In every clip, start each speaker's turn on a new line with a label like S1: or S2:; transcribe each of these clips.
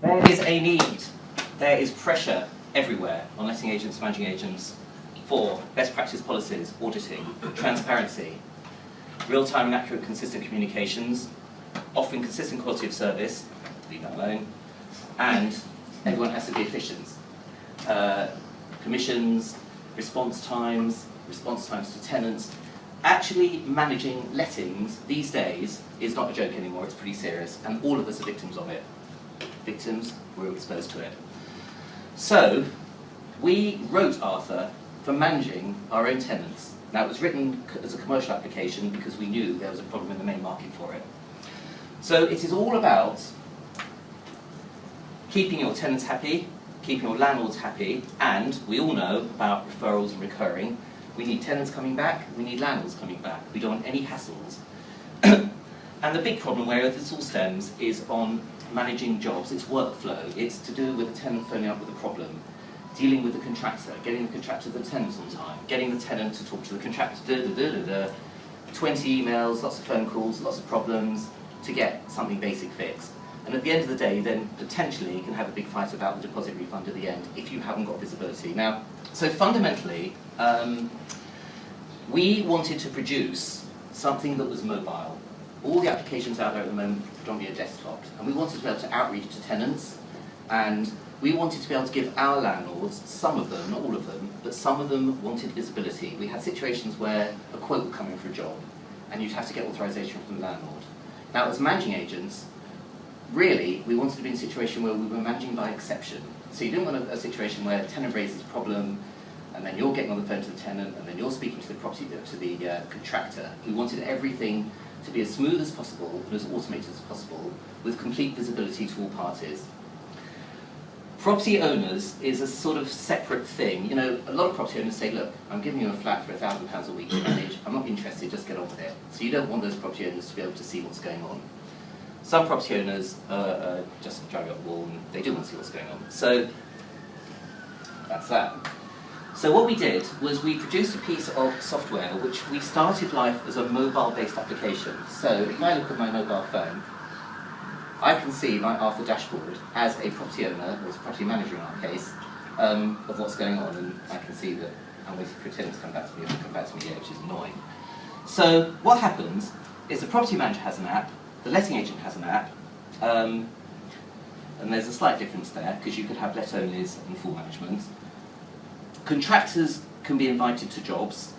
S1: There is a need, there is pressure everywhere on letting agents, managing agents, for best practice policies, auditing, transparency, real-time and accurate consistent communications, offering consistent quality of service, leave that alone, and everyone has to be efficient. Commissions, response times to tenants. Actually managing lettings these days is not a joke anymore, it's pretty serious, and all of us are victims of it. Victims, we're exposed to it. So, we wrote Arthur for managing our own tenants. Now, it was written as a commercial application because we knew there was a problem in the main market for it. So, it is all about keeping your tenants happy, keeping your landlords happy, and we all know about referrals and recurring. We need tenants coming back, we need landlords coming back. We don't want any hassles. And the big problem where this all stems is on managing jobs. It's workflow. It's to do with the tenant phoning up with a problem, dealing with the contractor, getting the contractor the tenant on time, getting the tenant to talk to the contractor, 20 emails, lots of phone calls, lots of problems to get something basic fixed. And at the end of the day, then potentially you can have a big fight about the deposit refund at the end if you haven't got visibility. Now, so fundamentally, we wanted to produce something that was mobile. All the applications out there at the moment are predominantly desktop, and we wanted to be able to outreach to tenants, and we wanted to be able to give our landlords, some of them, not all of them, but some of them wanted visibility. We had situations where a quote would come in for a job, and you'd have to get authorization from the landlord. Now, as managing agents, really, we wanted to be in a situation where we were managing by exception. So you didn't want a situation where a tenant raises a problem, and then you're getting on the phone to the tenant, and then you're speaking to the contractor. We wanted everything to be as smooth as possible and as automated as possible, with complete visibility to all parties. Property owners is a sort of separate thing. You know, a lot of property owners say, look, I'm giving you a flat for £1,000 a week to manage, I'm not interested, just get on with it. So you don't want those property owners to be able to see what's going on. Some property owners just drive up the wall and they do want to see what's going on. So that's that. So what we did was we produced a piece of software which we started life as a mobile-based application. So if I look at my mobile phone, I can see my Arthur dashboard as a property owner, or as a property manager in our case, of what's going on, and I can see that I'm waiting for a tenant to come back to me, and they come back to me yet, which is annoying. So what happens is the property manager has an app, the letting agent has an app, and there's a slight difference there, because you could have let-onlys and full management. Contractors can be invited to jobs,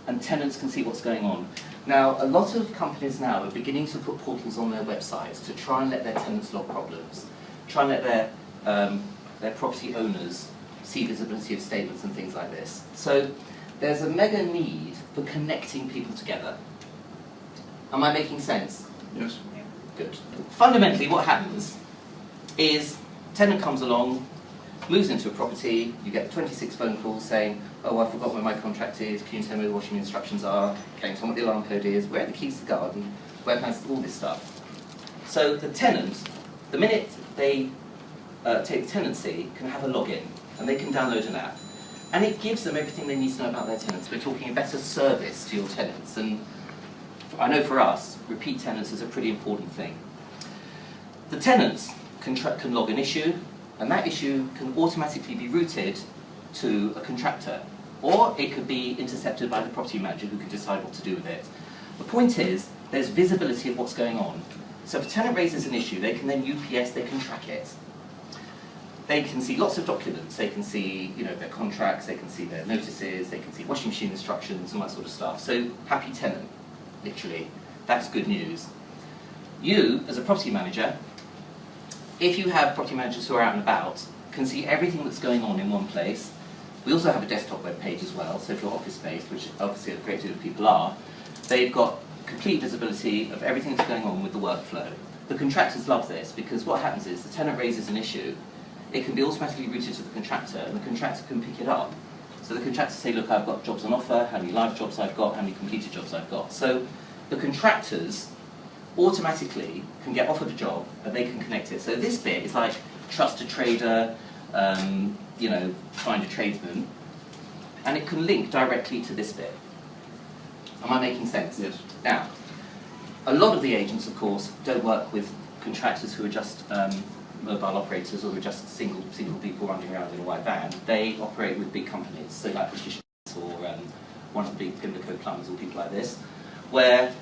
S1: and tenants can see what's going on. Now, a lot of companies now are beginning to put portals on their websites to try and let their tenants log problems, try and let their property owners see visibility of statements and things like this. So there's a mega need for connecting people together. Am I making sense?
S2: Yes.
S1: Good. Fundamentally, what happens is tenant comes along, moves into a property, you get 26 phone calls saying, oh, I forgot where my contract is, can you tell me where the washing instructions are, can you tell me what the alarm code is, where are the keys to the garden, where can I all this stuff. So the tenant, the minute they take the tenancy, can have a login, and they can download an app. And it gives them everything they need to know about their tenants. We're talking a better service to your tenants, and I know for us, repeat tenants is a pretty important thing. The tenants can log an issue, and that issue can automatically be routed to a contractor, or it could be intercepted by the property manager who can decide what to do with it. The point is, there's visibility of what's going on. So if a tenant raises an issue, they can then UPS, they can track it. They can see lots of documents, they can see their contracts, they can see their notices, they can see washing machine instructions, and all that sort of stuff. So, happy tenant, literally. That's good news. You, as a property manager, if you have property managers who are out and about, can see everything that's going on in one place. We also have a desktop web page as well, so if you're office-based, which obviously a great deal of people are, they've got complete visibility of everything that's going on with the workflow. The contractors love this, because what happens is the tenant raises an issue, it can be automatically routed to the contractor, and the contractor can pick it up. So the contractors say, look, I've got jobs on offer, how many live jobs I've got, how many completed jobs I've got. So the contractors automatically can get offered a job, and they can connect it. So this bit is like trust a trader, find a tradesman, and it can link directly to this bit. Am I making sense?
S2: Yes.
S1: Now, a lot of the agents, of course, don't work with contractors who are just mobile operators or just single people running around in a white van. They operate with big companies, so like British or one of the big Pimlico plumbers or people like this, where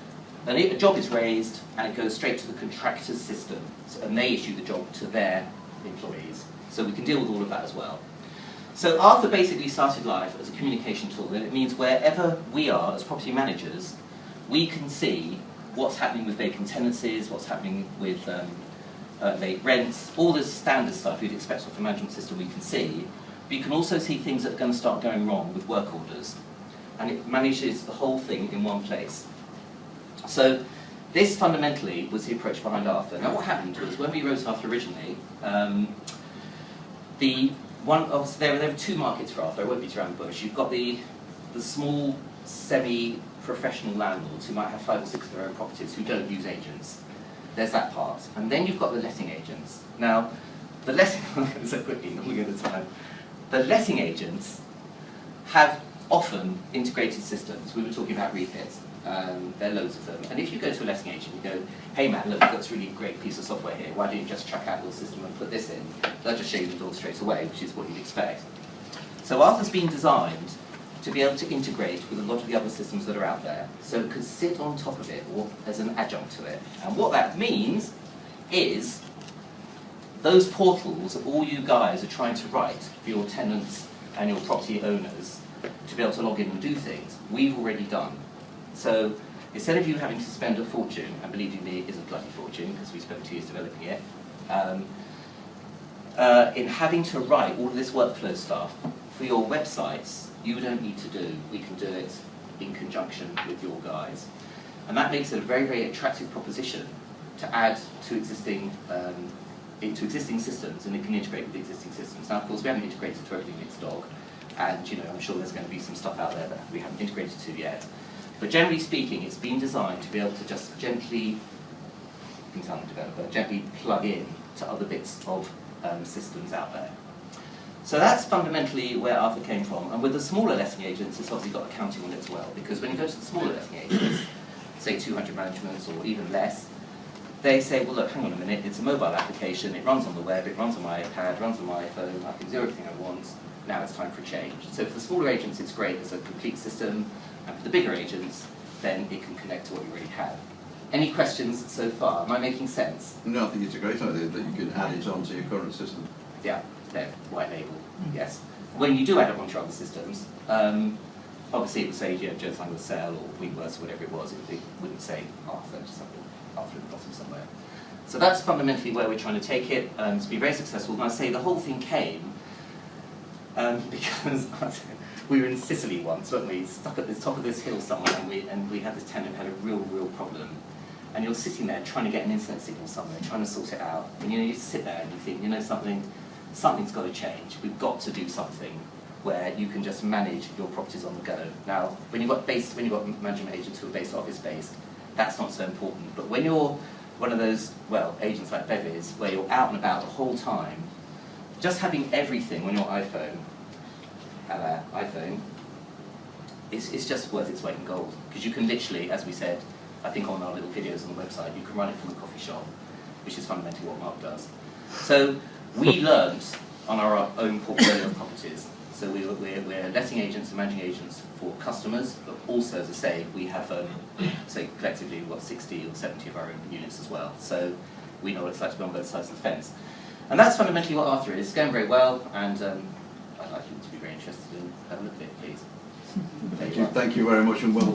S1: a job is raised and it goes straight to the contractor's system, and they issue the job to their employees. So we can deal with all of that as well. So Arthur basically started life as a communication tool, and it means wherever we are as property managers, we can see what's happening with vacant tenancies, what's happening with late rents, all the standard stuff you'd expect off a management system we can see. But you can also see things that are going to start going wrong with work orders. And it manages the whole thing in one place. So this fundamentally was the approach behind Arthur. Now what happened was when we wrote Arthur originally, there were two markets for Arthur. I won't beat around the bush. You've got the small semi-professional landlords who might have 5 or 6 of their own properties who don't use agents. There's that part. And then you've got the letting agents. Now, the letting, so quickly, not looking at the time. The letting agents have often integrated systems. We were talking about refits. There are loads of them. And if you go to a letting agent and you go, hey man, look, we've got this really great piece of software here, why don't you just chuck out your system and put this in? They'll just show you the door straight away, which is what you'd expect. So Arthur's been designed to be able to integrate with a lot of the other systems that are out there, so it could sit on top of it or as an adjunct to it. And what that means is those portals that all you guys are trying to write for your tenants and your property owners to be able to log in and do things, we've already done. So instead of you having to spend a fortune, and believe me, it is a bloody fortune because we spent 2 years developing it, in having to write all of this workflow stuff for your websites, you don't need to do. We can do it in conjunction with your guys. And that makes it a very, very attractive proposition to add to existing systems, and it can integrate with existing systems. Now, of course, we haven't integrated to everything in stock, and I'm sure there's going to be some stuff out there that we haven't integrated to yet. But generally speaking, it's been designed to be able to just gently plug in to other bits of systems out there. So that's fundamentally where Arthur came from. And with the smaller letting agents, it's obviously got accounting on it as well, because when you go to the smaller letting agents, say 200 managements or even less, they say, well look, hang on a minute, it's a mobile application, it runs on the web, it runs on my iPad, runs on my iPhone, I can do everything I want, now it's time for a change. So for the smaller agents, it's great as a complete system, and for the bigger agents, then it can connect to what you already have. Any questions so far? Am I making sense?
S2: No, I think it's a great idea that you can add it onto your current system.
S1: Yeah, they're white label, yes. When you do add it onto your other systems, obviously it would say, Joe's Lang Sell or WeWorks or whatever it was, it wouldn't say Arthur, just something Arthur at the bottom somewhere. So that's fundamentally where we're trying to take it. It's been very successful. And I say the whole thing came because we were in Sicily once, weren't we? Stuck at the top of this hill somewhere, and we had this tenant who had a real problem. And you're sitting there trying to get an internet signal somewhere, trying to sort it out. And you sit there and you think, something's got to change. We've got to do something where you can just manage your properties on the go. Now, when you've got management agents who are based office-based, that's not so important. But when you're one of those, agents like Bevis, where you're out and about the whole time, just having everything on your iPhone, it's just worth its weight in gold. Because you can literally, as we said, I think on our little videos on the website, you can run it from a coffee shop, which is fundamentally what Mark does. So we learned on our own portfolio of properties. So we're letting agents and managing agents for customers, but also, as I say, we have, say collectively, we've got 60 or 70 of our own units as well. So we know what it's like to be on both sides of the fence. And that's fundamentally what Arthur is. It's going very well, and I'd like you to be very interested in having a look at it, please.
S2: Thank you very much, and well.